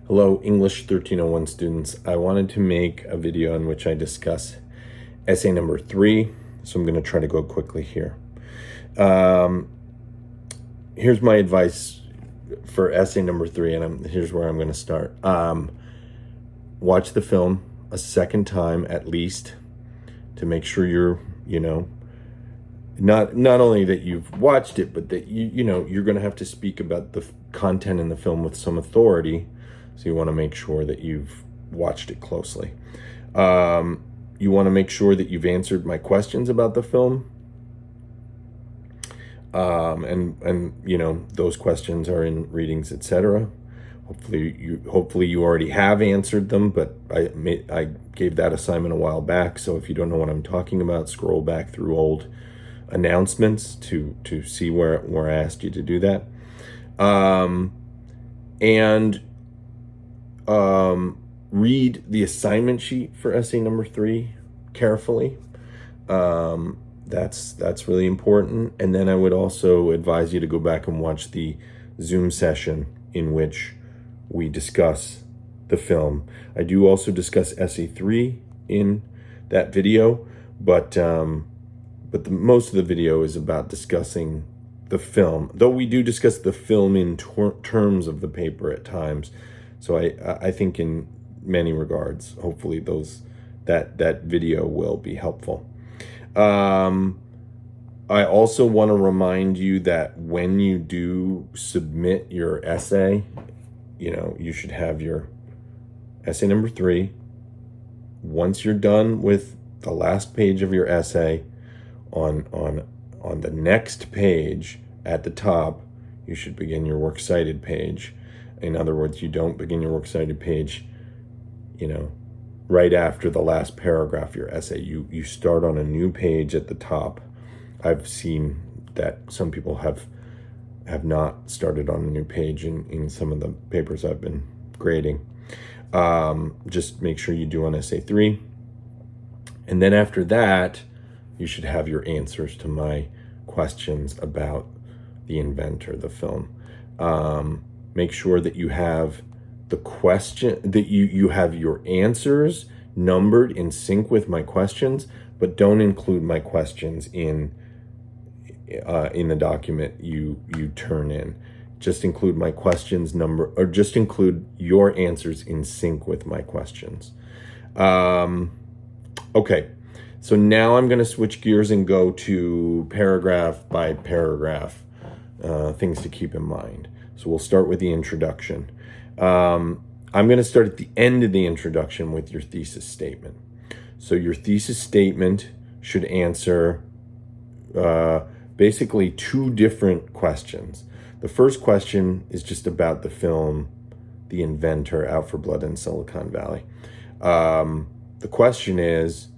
Hello, English 1301 students. I wanted to make a video in which I discuss essay number 3, so I'm going to try to go quickly here. Here's my advice for essay number 3, and here's where I'm going to start. Watch the film a second time at least to make sure you're, not only that you've watched it, but that you're going to have to speak about the content in the film with some authority. So you want to make sure that you've watched it closely. You want to make sure that you've answered my questions about the film. And those questions are in readings, etc. Hopefully you already have answered them, but I gave that assignment a while back. So if you don't know what I'm talking about, scroll back through old announcements to see where I asked you to do that. Read the assignment sheet for essay number 3 carefully. That's really important. And then I would also advise you to go back and watch the Zoom session in which we discuss the film. I do also discuss essay 3 in that video, but most of the video is about discussing the film, though we do discuss the film in terms of the paper at times. So I think in many regards, hopefully that video will be helpful. I also want to remind you that when you do submit your essay, you should have your essay number 3. Once you're done with the last page of your essay, on the next page at the top, you should begin your works cited page. In other words, you don't begin your works cited page, right after the last paragraph of your essay. You start on a new page at the top. I've seen that some people have not started on a new page in some of the papers I've been grading. Just make sure you do on essay 3. And then after that, you should have your answers to my questions about the inventor, the film. Make sure that you have the question, that you have your answers numbered in sync with my questions, but don't include my questions in the document you turn in. Just include my questions number, or just include your answers in sync with my questions. Okay. So now I'm going to switch gears and go to paragraph by paragraph, things to keep in mind. So we'll start with the introduction. I'm going to start at the end of the introduction with your thesis statement. So your thesis statement should answer basically 2 different questions. The first question is just about the film, The Inventor, Out for Blood in Silicon Valley. The question is,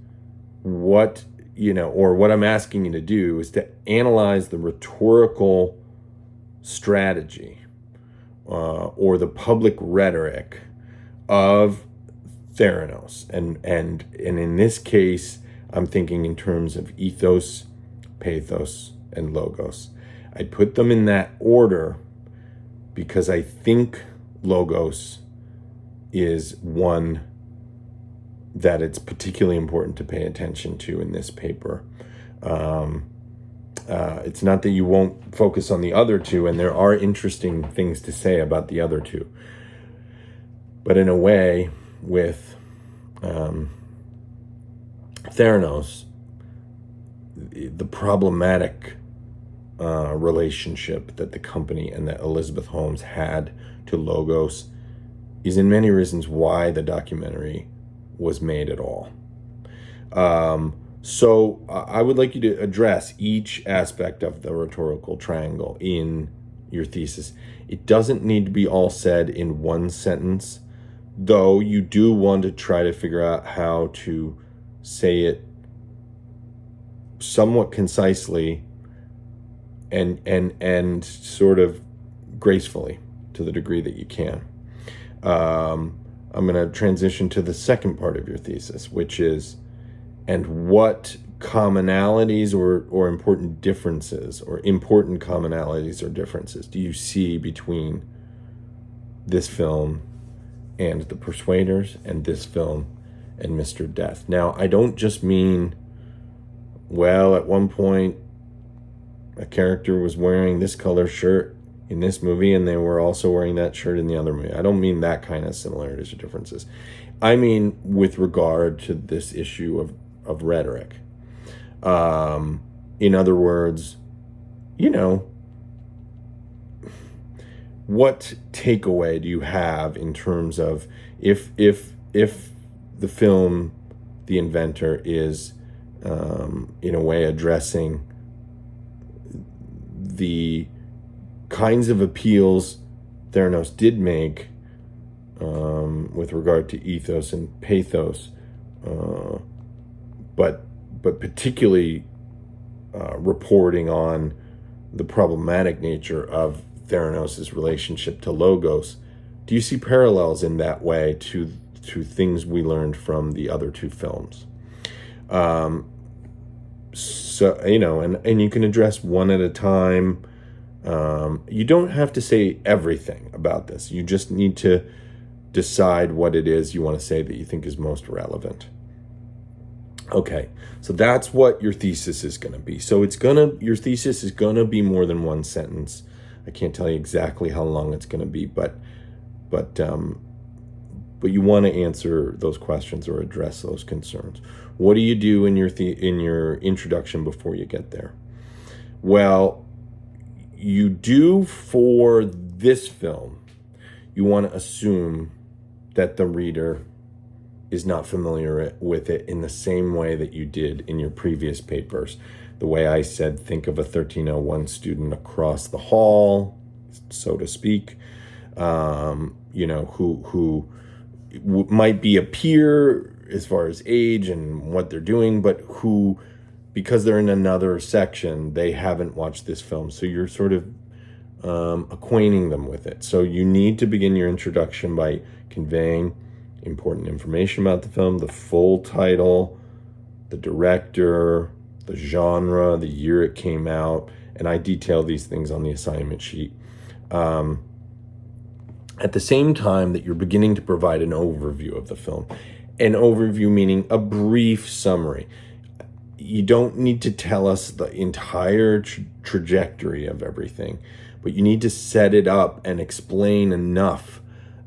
what I'm asking you to do is to analyze the rhetorical strategy or the public rhetoric of Theranos. And in this case, I'm thinking in terms of ethos, pathos, and logos. I put them in that order because I think logos is one that it's particularly important to pay attention to in this paper. It's not that you won't focus on the other 2, and there are interesting things to say about the other 2. But in a way, with Theranos, the problematic relationship that the company and that Elizabeth Holmes had to logos is in many reasons why the documentary was made at all. So I would like you to address each aspect of the rhetorical triangle in your thesis. It doesn't need to be all said in one sentence, though you do want to try to figure out how to say it somewhat concisely and sort of gracefully to the degree that you can. I'm going to transition to the second part of your thesis, which is, and what commonalities or important differences or important commonalities or differences do you see between this film and The Persuaders, and this film and Mr. Death. Now, I don't just mean, well, at one point a character was wearing this color shirt in this movie and they were also wearing that shirt in the other movie. I don't mean that kind of similarities or differences. I mean with regard to this issue of rhetoric. In other words, what takeaway do you have in terms of if the film The Inventor is in a way addressing the kinds of appeals Theranos did make with regard to ethos and pathos, but particularly reporting on the problematic nature of Theranos' relationship to Logos. Do you see parallels in that way to things we learned from the other two films? So, and you can address one at a time. You don't have to say everything about this. You just need to decide what it is you want to say that you think is most relevant. Okay, so that's what your thesis is going to be. So your thesis is going to be more than one sentence. I can't tell you exactly how long it's going to be, but you want to answer those questions or address those concerns. What do you do in your introduction before you get there? Well, you do for this film, you want to assume that the reader is not familiar with it in the same way that you did in your previous papers. The way I said, think of a 1301 student across the hall, so to speak, who might be a peer as far as age and what they're doing, but who, because they're in another section, they haven't watched this film. So you're sort of acquainting them with it. So you need to begin your introduction by conveying important information about the film, the full title, the director, the genre, the year it came out, and I detail these things on the assignment sheet. At the same time that you're beginning to provide an overview of the film. An overview meaning a brief summary. You don't need to tell us the entire trajectory of everything, but you need to set it up and explain enough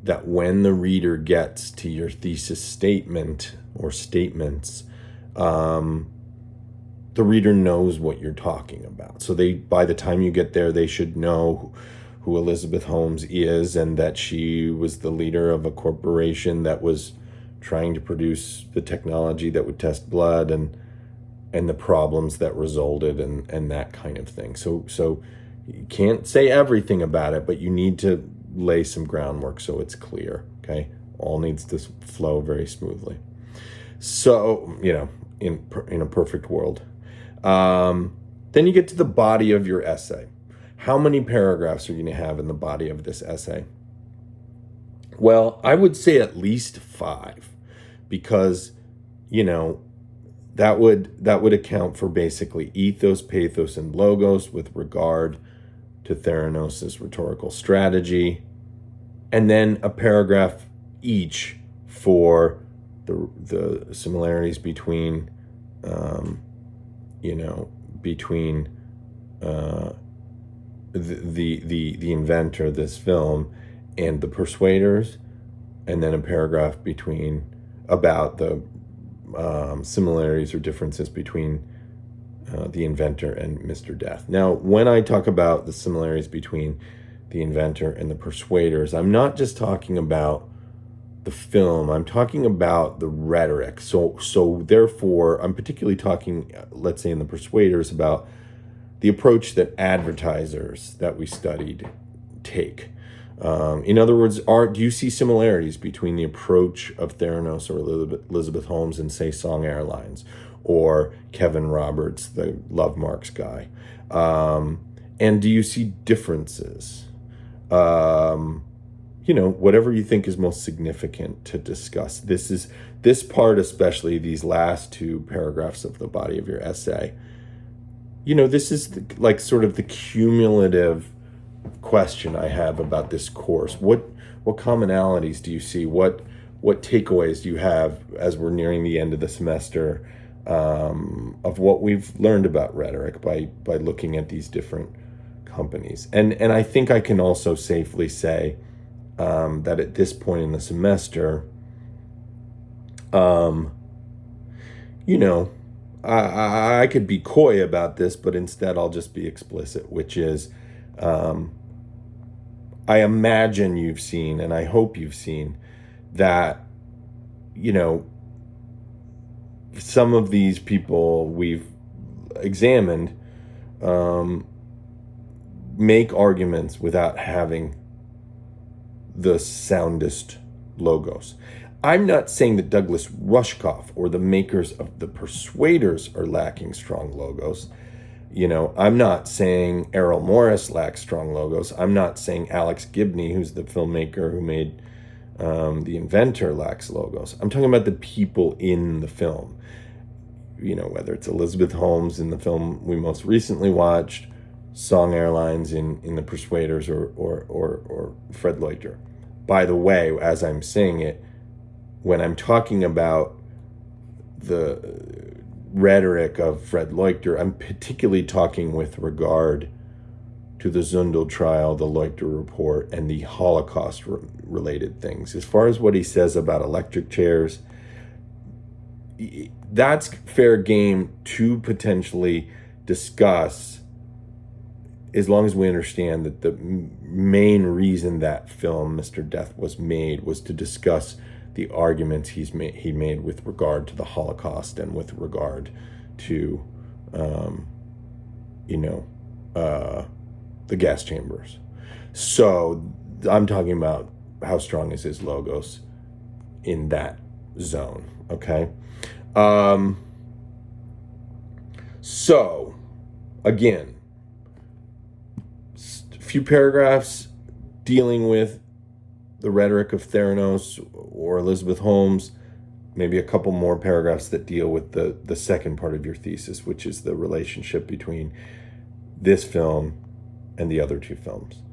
that when the reader gets to your thesis statement or statements, the reader knows what you're talking about. So by the time you get there, they should know who Elizabeth Holmes is and that she was the leader of a corporation that was trying to produce the technology that would test blood and the problems that resulted and that kind of thing. So you can't say everything about it, but you need to lay some groundwork so it's clear, okay? All needs to flow very smoothly. So, in a perfect world. Then you get to the body of your essay. How many paragraphs are you going to have in the body of this essay? Well, I would say at least 5, because, that would account for basically ethos, pathos, and logos with regard to Theranos' rhetorical strategy, and then a paragraph each for the similarities between the inventor, this film, and The Persuaders, and then a paragraph about the similarities or differences between The Inventor and Mr. Death. Now, when I talk about the similarities between The Inventor and The Persuaders, I'm not just talking about the film, I'm talking about the rhetoric. So therefore, I'm particularly talking, let's say in The Persuaders, about the approach that advertisers that we studied take. In other words, do you see similarities between the approach of Theranos or Elizabeth Holmes and, say, Song Airlines or Kevin Roberts, the Love Marks guy? And do you see differences? Whatever you think is most significant to discuss. This part, especially these last 2 paragraphs of the body of your essay, this is like sort of the cumulative question I have about this course. What commonalities do you see? What takeaways do you have as we're nearing the end of the semester, of what we've learned about rhetoric by looking at these different companies? And I think I can also safely say that at this point in the semester, you know, I could be coy about this, but instead I'll just be explicit, which is, I imagine you've seen, and I hope you've seen, that, you know, some of these people we've examined make arguments without having the soundest logos. I'm not saying that Douglas Rushkoff or the makers of The Persuaders are lacking strong logos. You know, I'm not saying Errol Morris lacks strong logos. I'm not saying Alex Gibney, who's the filmmaker who made The Inventor, lacks logos. I'm talking about the people in the film. You know, whether it's Elizabeth Holmes in the film we most recently watched, Song Airlines in The Persuaders, or Fred Leuchter. By the way, as I'm saying it, when I'm talking about the rhetoric of Fred Leuchter, I'm particularly talking with regard to the Zundel trial, the Leuchter report, and the Holocaust-related things. As far as what he says about electric chairs, that's fair game to potentially discuss, as long as we understand that the main reason that film, Mr. Death, was made was to discuss the arguments he made with regard to the Holocaust and with regard to, the gas chambers. So I'm talking about how strong is his logos in that zone, okay? So, again, a few paragraphs dealing with the rhetoric of Theranos or Elizabeth Holmes, maybe a couple more paragraphs that deal with the second part of your thesis, which is the relationship between this film and the other two films.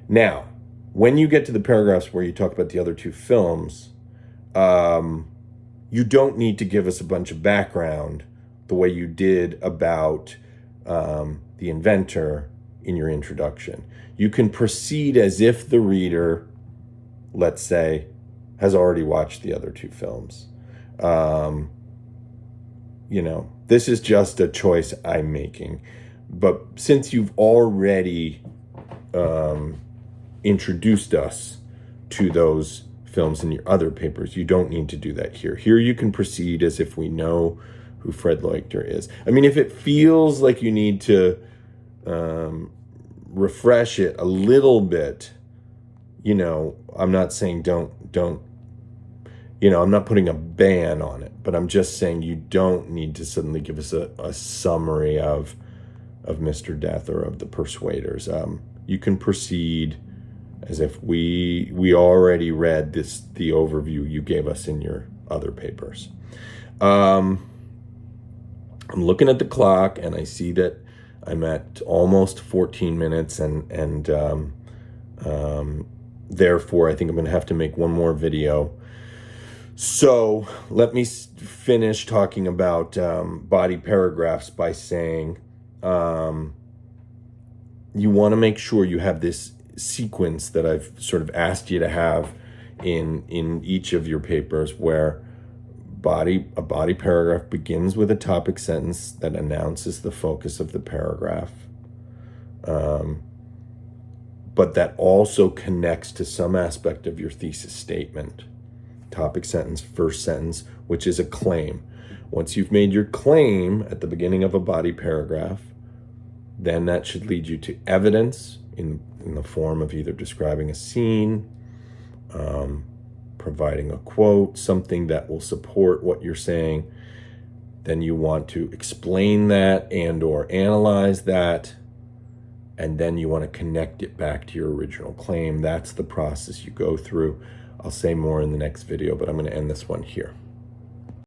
Now, when you get to the paragraphs where you talk about the other two films, you don't need to give us a bunch of background the way you did about The Inventor in your introduction. You can proceed as if the reader, let's say, has already watched the other two films. This is just a choice I'm making. But since you've already introduced us to those films in your other papers, you don't need to do that here. Here you can proceed as if we know who Fred Leuchter is. I mean, if it feels like you need to refresh it a little bit, I'm not saying don't, I'm not putting a ban on it, but I'm just saying you don't need to suddenly give us a summary of Mr. Death or of The Persuaders. You can proceed as if we already read the overview you gave us in your other papers. I'm looking at the clock and I see that I'm at almost 14 minutes and therefore I think I'm going to have to make one more video. So let me finish talking about body paragraphs by saying you want to make sure you have this sequence that I've sort of asked you to have in each of your papers, where a body paragraph begins with a topic sentence that announces the focus of the paragraph, but that also connects to some aspect of your thesis statement. Topic sentence, first sentence, which is a claim. Once you've made your claim at the beginning of a body paragraph, then that should lead you to evidence in the form of either describing a scene, providing a quote, something that will support what you're saying. Then you want to explain that and or analyze that, and then you want to connect it back to your original claim. That's the process you go through. I'll say more in the next video, but I'm going to end this one here.